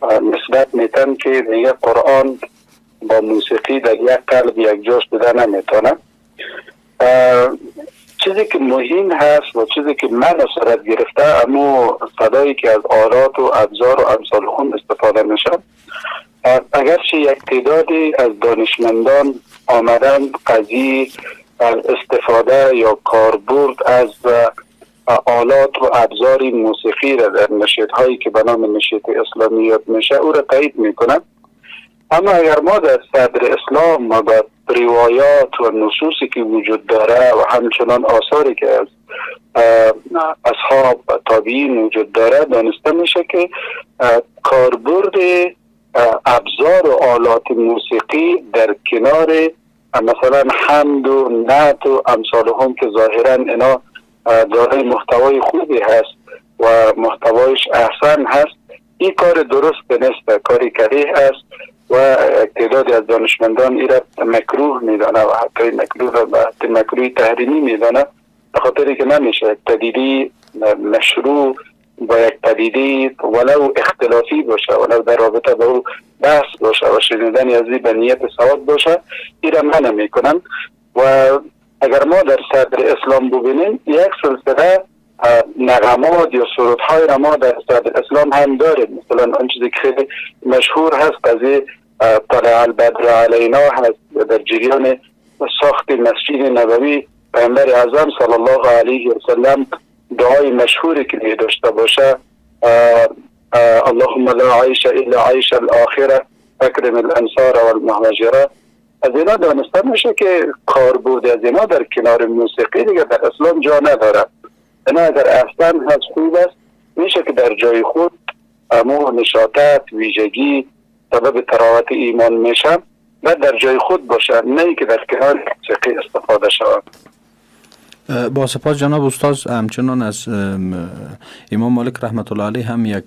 نسبت میتن که دیگه قرآن با موسیقی در یک قلب یک جاش بوده نمیتونه. چیزی که مهم هست و چیزی که من صورت گرفته اما صدایی که از آلات و ابزار و امثال هم استفاده میشه، اگرچه یک تعدادی از دانشمندان آمدن قضیه استفاده یا کاربرد از آلات و ابزار موسیقی را در نشیدهایی که به نام نشید اسلامی یاد میشه او را تایید میکنه. اما اگر ما در صدر اسلام ما با روایات و نصوصی که وجود داره و همچنان آثاری که از اصحاب و تابعین وجود داره دانسته میشه که کاربرد ابزار و آلات موسیقی در کنار مثلا حمد و نعت و امثال هم که ظاهرا اینا دارای محتوای خوبی هست و محتوایش احسن هست، این کار درست نیست، کاری کریه است و تعدادی از دانشمندان این را مکروه میدانه و حتی مکروه تحریمی میدانه، به خاطری که نمیشه پدیده مشروع با یک پدیده ولو اختلافی باشه، ولو در رابطه با او بحث باشه و شنیدن از این به نیت ثواب باشه، این را منع میکنن. و اگر ما در صدر اسلام ببینیم یک سلسله نغمات یا سرودهای را ما در صدر اسلام هم داریم. مثلا آن چیزی که خیلی مشهور هست از این طلع البدر علینا هست، در جریان ساخت مسجد نبوی پیامبر اعظم صلی الله علیه و سلم دعای مشهوری که می داشته باشه اللهم لا عیش الا عیش الاخره اکرم الانصار والمهاجره. از اینا دانسته میشه که کاربرد از اینا در کنار موسیقی دیگه در اسلام جا نداره. اینا اگر احسن هست خوب است، میشه که در جای خود امو نشاطت ویژگی سبب تراوت ایمان میشه و در جای خود باشه، نه که در کنار موسیقی استفاده شود. با سپاس جناب استاد. همچنان از امام مالک رحمت الله علیه هم یک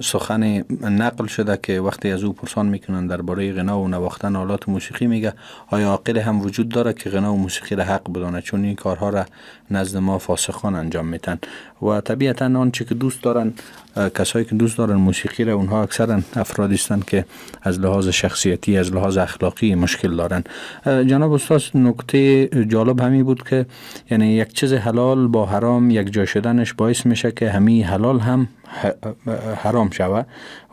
سخن نقل شده که وقتی از او پرسان میکنن درباره غنا و نواختن آلات موسیقی میگه آیا عاقل هم وجود داره که غنا و موسیقی را حق بدانه، چون این کارها را نزد ما فاسقان انجام میتن و طبیعتا آنچه که دوست دارن کسایی که دوست دارن موسیقی را اونها اکثرا افرادی هستند که از لحاظ شخصیتی از لحاظ اخلاقی مشکل دارن. جناب استاد نکته جالب همین بود که یعنی یک چیز حلال با حرام یک جای شدنش باعث میشه که همین حلال هم حرام شوه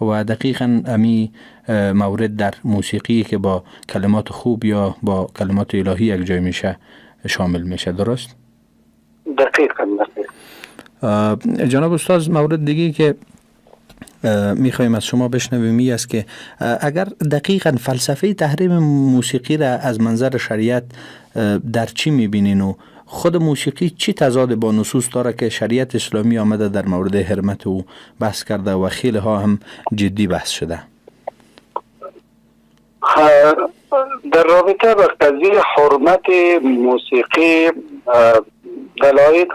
و دقیقاً امی مورد در موسیقی که با کلمات خوب یا با کلمات الهی یک جای میشه شامل میشه، درست؟ دقیقاً. جناب استاد مورد دیگه که میخوایم از شما بشنویم است که اگر دقیقاً فلسفه تحریم موسیقی را از منظر شریعت در چی میبینین و خود موسیقی چی تضاد با نصوص داره که شریعت اسلامی آمده در مورد حرمت او بحث کرده و خیلی ها هم جدی بحث شده؟ در رابطه با قضیه حرمت موسیقی دلایل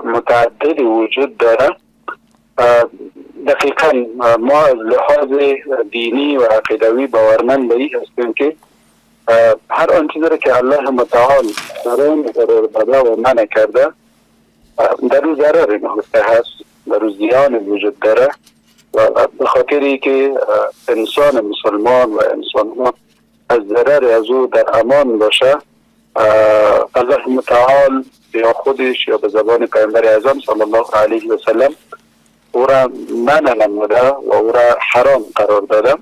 متعدد وجود داره. دقیقاً ما از لحاظ دینی و عقیدوی باورمند به این هستیم که هر آن چیزی که الله متعال حرام قرار داده و منع کرده در او ضرر نهفته هست، در او زیان وجود داره و به خاطری که انسان مسلمان و انسان از ضرر از او در امان باشه، الله متعال یا خودش یا به زبان پیامبر اعظم صلی الله علیه و سلم او را منع نموده و او را حرام قرار داده.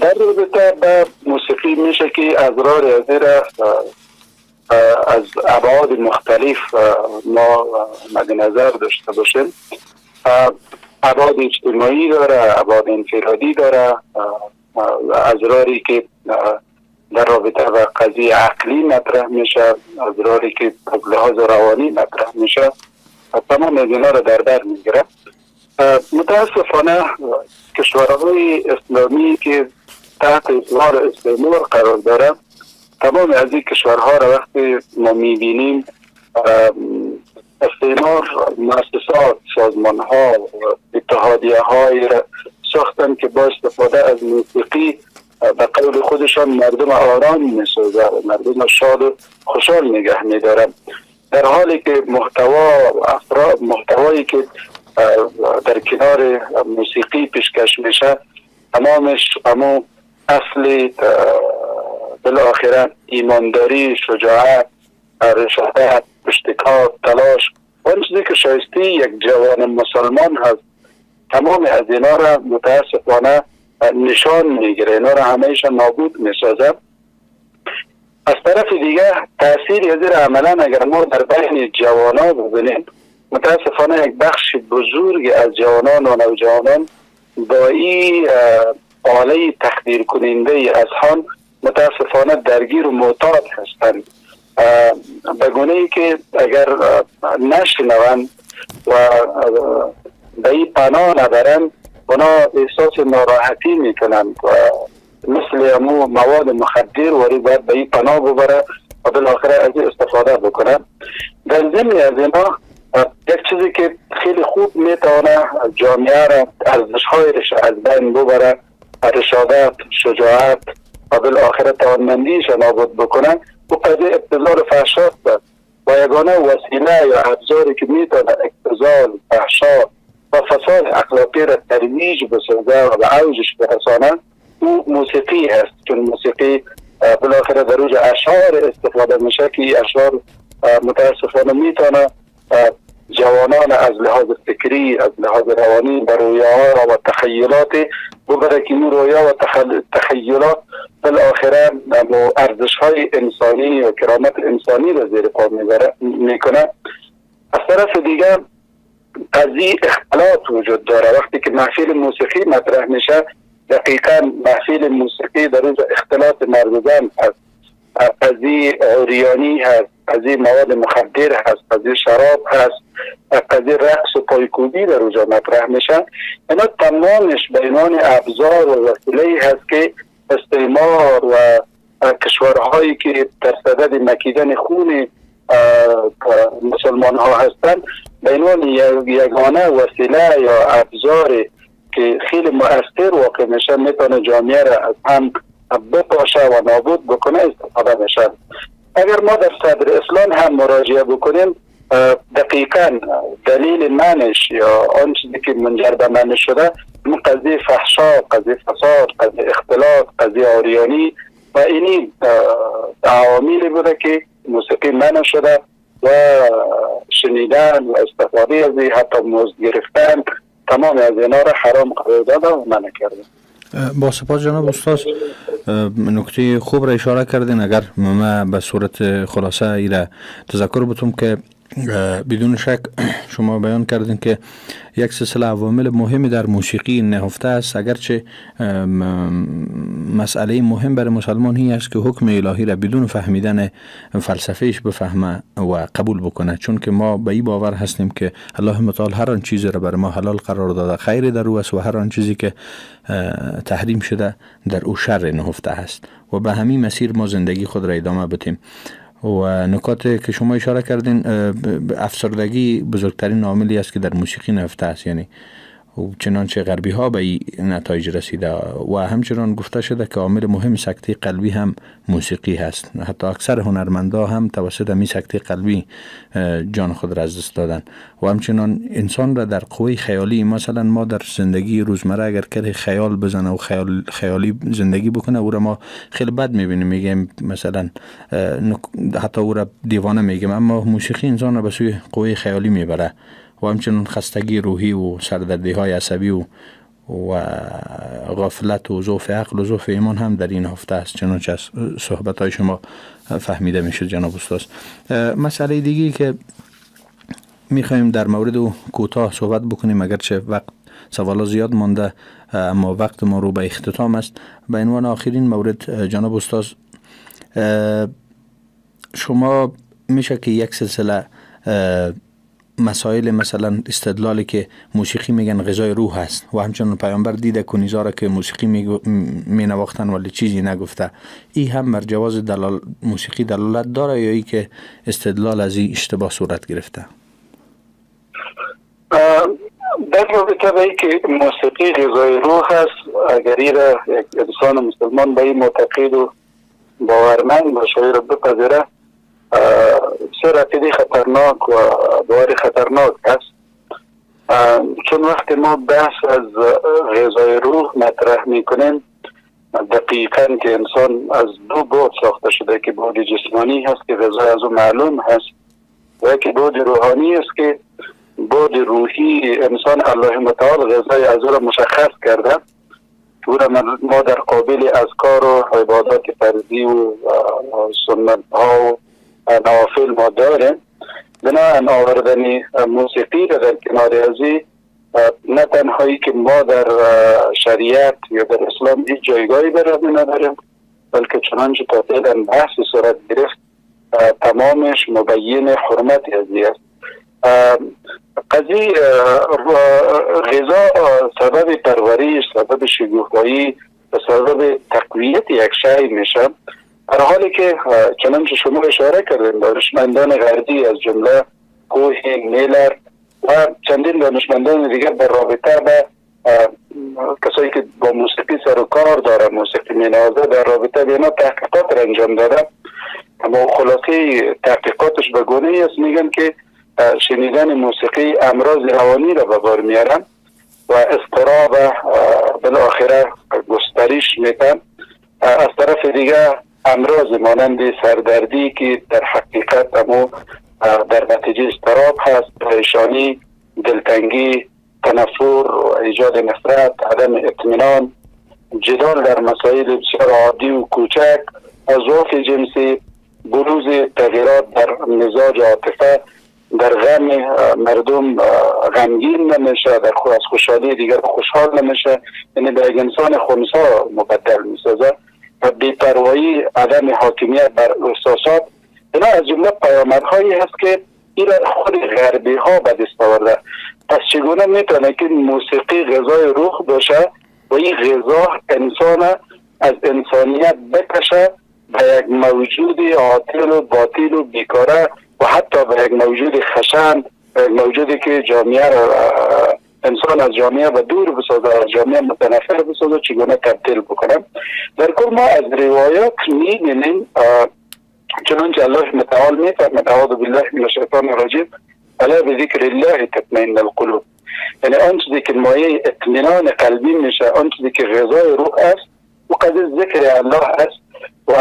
در رابطه به موسیقی میشه که اضرار از این از ابعاد مختلف ما مد نظر داشته باشیم. ابعاد اجتماعی داره، ابعاد انفرادی داره، اضراری که در رابطه با قضیه عقلی مطرح میشه، اضراری که از لحاظ روانی مطرح میشه، تمام از اینا را در بر میگیره. متاسفانه کشورهای اسلامی که تحت اطلاع استعمار قرار داره، تمام از این کشورها را وقتی ما میبینیم استعمار مؤسسات، سازمانها، اتحادیه های را ساختن که با استفاده از موسیقی به قول خودشان مردم آرام میسازه، مردم شاد و خوشحال نگه میداره، در حالی که محتوایی که در کنار موسیقی پیشکش میشه تمامش اما اصل بالاخره ایمانداری، شجاعت، رشادت، اشتکار، تلاش و اون چیزی که شایسته یک جوان مسلمان هست، تمام از اینا را متاسفانه نشان میگیره، اینا را همیشه نابود میسازه. از طرف دیگه تاثیر از عملا اگر ما در بین جوانان ببینیم، متاسفانه یک بخش بزرگ از جوانان و نوجوانان با این آله تخدیر کننده از هم متاسفانه درگیر و معتاد هستند، به گونه ای که اگر نشنوند و به این پناه نبرند اونا احساس ناراحتی میکنند و مثل امو مواد مخدر وری باید به این پناه ببره و بالاخره از این استفاده بکنه. در ضمن از اینا یک چیزی که خیلی خوب میتونه جامعه را ارزش‌هایش از بین ببره، رشادت، شجاعت و بالاخره توانمندیش نابود بکنه، و قضیه ابتذال فحشا است و یگانه وسیله یا ابزاری که میتونه ابتذال، فحشا و فساد اخلاقی را ترویج بسازه و به اوجش برسانه او موسیقی هست. چون موسیقی بالاخره در روز اشعار استفاده میشه که اشعار متاسفانه میتونه جوانان از لحاظ فکری، از لحاظ روانی به رویاها و تخیلات ببره که این رویا و تخیلات بالاخره ارزش های انسانی و کرامت انسانی را زیر پا میکنه. از طرف دیگه قضیه اختلاط وجود داره. وقتی که محفل موسیقی مطرح میشه، دقیقا محفل موسیقی در روز اختلاط مردم هست، قضیه عریانی هست، قضیه مواد مخدر هست، قضیه شراب هست، قضیه رقص و پایکوبی در روزا مطرح میشه. اینا تمامش به عنوان ابزار و وسیله هست که استعمار و کشورهایی که در صدد مکیدن خون مسلمان ها هستند به عنوان یگانه وسیله یا ابزار که خیلی مؤثر واقع میشه، میتونه جامعه را از هم بپاشه و نابود بکنه استفاده میشه. اگر ما در صدر اسلام هم مراجعه بکنیم، دقیقا دلیل منش یا آن چیزی که منجر به منش شده این قضیه فحشا، قضیه فساد، قضیه اختلاط، قضیه عریانی و اینی عواملی بوده که موسیقی منع شده و شنیدن و استفاده از حتی مزد گرفتن تمام از اینا را حرام قرار داده و منع کرده. با سپاس جناب استاد، نکته خوب را اشاره کردین. اگر من به صورت خلاصه ایره تذکر بتم که بدون شک شما بیان کردین که یک سلسله عوامل مهمی در موسیقی نهفته است، اگرچه مسئله مهم برای مسلمان هی است که حکم الهی را بدون فهمیدن فلسفهش بفهمه و قبول بکنه، چون که ما به این باور هستیم که الله متعال هر آن چیزی را برای ما حلال قرار داده خیر در او است و هر آن چیزی که تحریم شده در او شر نهفته است و به همین مسیر ما زندگی خود را ادامه بدیم. و نکات که شما اشاره کردین، افسردگی بزرگترین عاملی است که در موسیقی نهفته است، یعنی چنانچه غربی ها به این نتایج رسیده و همچنان گفته شده که عامل مهم سکته قلبی هم موسیقی هست. حتی اکثر هنرمندا هم توسط می سکته قلبی جان خود را از دست دادن و همچنان انسان را در قوه خیالی، مثلا ما در زندگی روزمره اگر که خیال بزنه و خیالی زندگی بکنه او را ما خیلی بد میبینیم، میگیم مثلا حتی او را دیوانه میگیم، اما موسیقی انسان را به سوی قوه خیالی میبره و همچنان خستگی روحی و سردردی های عصبی و غفلت و ضعف عقل و ضعف ایمان هم در این هفته است، چنانچه از صحبت های شما فهمیده میشه جناب استاد. مسئله دیگی که میخوایم در مورد او کوتاه صحبت بکنیم، اگرچه وقت سوالا زیاد مانده اما وقت ما رو به اختتام است، به عنوان آخرین مورد جناب استاد، شما میشه که یک سلسله مسائل مثلا استدلالی که موسیقی میگن غذای روح هست و همچنان پیامبر دیده کنیزا که موسیقی می نواختن ولی چیزی نگفته، این هم بر جواز موسیقی دلالت داره یا ای که استدلال از این اشتباه صورت گرفته؟ در رابطه به ای که موسیقی غذای روح هست، اگر یک انسان مسلمان به این معتقد و باورمند باشه را بپذیره، بسیار عقیده خطرناک و باور خطرناک است. چون وقتی ما بحث از غذای روح مطرح میکنیم، دقیقاً که انسان از دو بعد ساخته شده که بعد جسمانی هست که غذا از او معلوم هست و که بعد روحانی است که بعد روحی انسان الله متعال غذای از او را مشخص کرده او را ما در قابل اذکار و عبادات فرضی و سنت ها و نوافل ما داریم. بنابراین آوردن موسیقی را در کنار ازی نه تنهایی که ما در شریعت یا در اسلام هیچ جایگاهی برای نداریم، بلکه چنانچه تا فعلا بحث صورت گرفت تمامش مبین حرمت ازی است. قضیه غذا سبب پرورش، سبب شکوفایی و سبب تقویت یک شی میشه، در حالی که چنانچه شما اشاره کردین دانشمندان غربی از جمله کوهن، میلر و چندین دانشمندان دیگر در رابطه به کسایی که با موسیقی سر و کار دارن، موسیقی مینازه، در رابطه به اینا تحقیقات را انجام دادن. اما خلاصه تحقیقاتش به گونه‌ای است میگن که شنیدن موسیقی امراض روانی را به بار میارن و اضطراب بالاخره گسترش میدن. از طرف دیگه امراض مانند سردردی که در حقیقت امو در نتیجه اضطراب هست، پریشانی، دلتنگی، تنفر، ایجاد نفرت، عدم اطمینان، جدال در مسائل بسیار عادی و کوچک، ضعف جنسی، بروز تغییرات در مزاج عاطفه، در غم مردم غمگین نمیشه، در از خوشحالی دیگر خوشحال نمیشه، یعنی به یک انسان خنثی مبدل میسازه و بی‌پروایی، عدم حاکمیت بر احساسات. اینا از جمله پیامدهایی هست که این خود غربی ها به دست آورده. پس چگونه میتونه که موسیقی غذای روح باشه و این غذا انسان از انسانیت بکشه به یک موجود عاطل و باطل و بیکاره و حتی به یک موجود خشن، موجودی که جامعه انسان از جامعه و دور بسازه، از جامعه متنفر بسازه، چگونه تبدیل بکنه. در کل ما از روایات میبینیم چنانچه الله متعال میفرماید اعوذ بالله من الشیطان الرجیم الا بذکر الله تطمئن القلوب، یعنی آن چیزی که مایه اطمینان قلبی میشه، آن چیزی که غذای روح است و قضیه ذکر الله است. و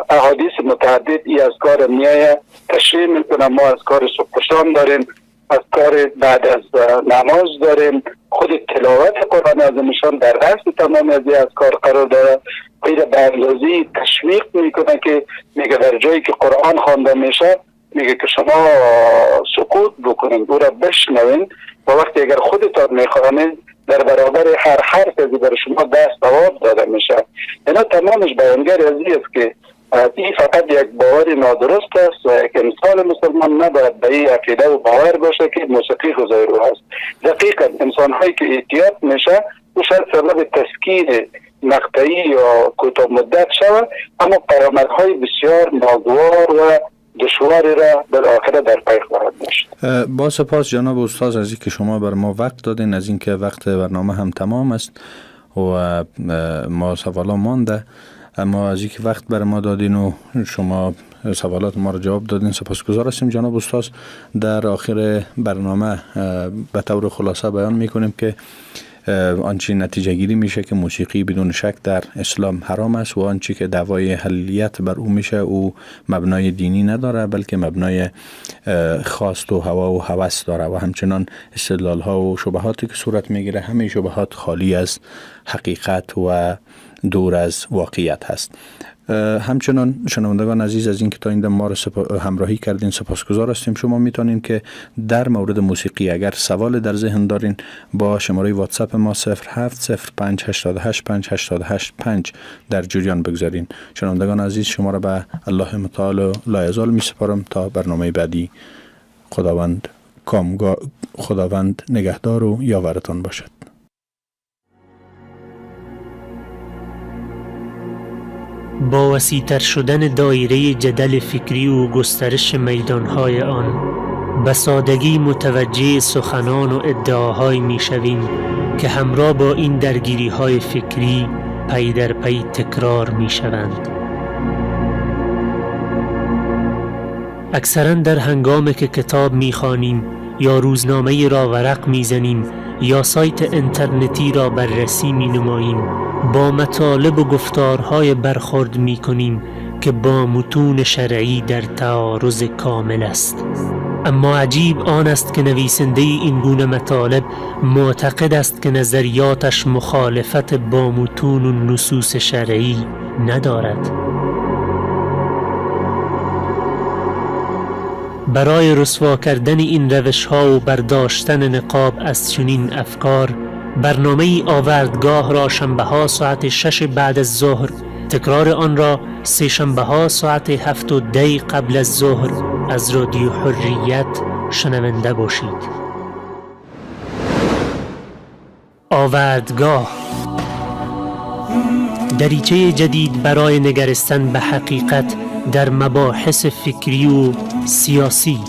احادیث متعدد ای از کار میایه تشریح میکنه. ما از کار صبح شام داریم، از کار بعد از نماز داریم، خود تلاوت قرآن عظیمشان در رأس تمام از کار قرار داره. غیر به اندازه تشویق میکنه که میگه در جایی که قرآن خوانده میشه میگه که شما سکوت بکنین، او را بشنوین و وقتی اگر خودتان میخوانین در برابر هر حرف ازی بر شما دست جواب داده میشه. اینا تمامش بیانگر ازی است که این فقط یک باور نادرست است و یک انسان مسلمان نباید به این عقیده و باور باشه که موسیقی غذای روح است. دقیقا انسان هایی که احتیاط میشه او شاید سبب تسکین مقطعی یا کوتاه مدت شود، اما پیامدهای بسیار ناگوار و دشواری را بالاخره در پی خواهد داشت. با سپاس جناب استاد از اینکه شما بر ما وقت دادین، از اینکه وقت برنامه هم تمام است و ما سوالا مانده، اما از اینکه وقت بر ما دادین و شما سوالات ما را جواب دادین سپاسگزار هستیم جناب استاد. در آخر برنامه به طور خلاصه بیان میکنیم که آنچه نتیجه گیری میشه که موسیقی بدون شک در اسلام حرام است و آنچه که دعوای حلیت بر او میشه او مبنای دینی نداره بلکه مبنای خواست و هوا و هوس داره و همچنان استدلال ها و شبهاتی که صورت میگیره همه شبهات خالی از حقیقت و دور از واقعیت هست. همچنان شنوندگان عزیز از این که تا این دم ما را همراهی کردین سپاسگزار هستیم. شما میتونین که در مورد موسیقی اگر سوال در ذهن دارین با شماره واتساپ ما 0705885885 در جریان بگذارین. شنوندگان عزیز شما را به الله متعال و لایزال می سپارم تا برنامه بعدی. خداوند نگهدار و یاورتان باشد. با وسیع‌تر شدن دایره جدل فکری و گسترش میدانهای آن به سادگی متوجه سخنان و ادعاهای میشویم که همراه با این درگیری‌های فکری پی در پی تکرار میشوند. اکثراً در هنگامی که کتاب میخوانیم یا روزنامه را ورق میزنیم یا سایت اینترنتی را بررسی مینماییم با مطالب و گفتارهای برخورد میکنیم که با متون شرعی در تعارض کامل است. اما عجیب آن است که نویسنده این گونه مطالب معتقد است که نظریاتش مخالفت با متون و نصوص شرعی ندارد. برای رسوا کردن این روش‌ها و برداشتن نقاب از چنین افکار، برنامه آوردگاه را شنبه‌ها ساعت 6 بعد از ظهر، تکرار آن را سه شنبه‌ها ساعت 7:10 قبل از ظهر از رادیو حریت شنونده باشید. آوردگاه، دریچه جدید برای نگرستن به حقیقت در مباحث فکری و سیاسی.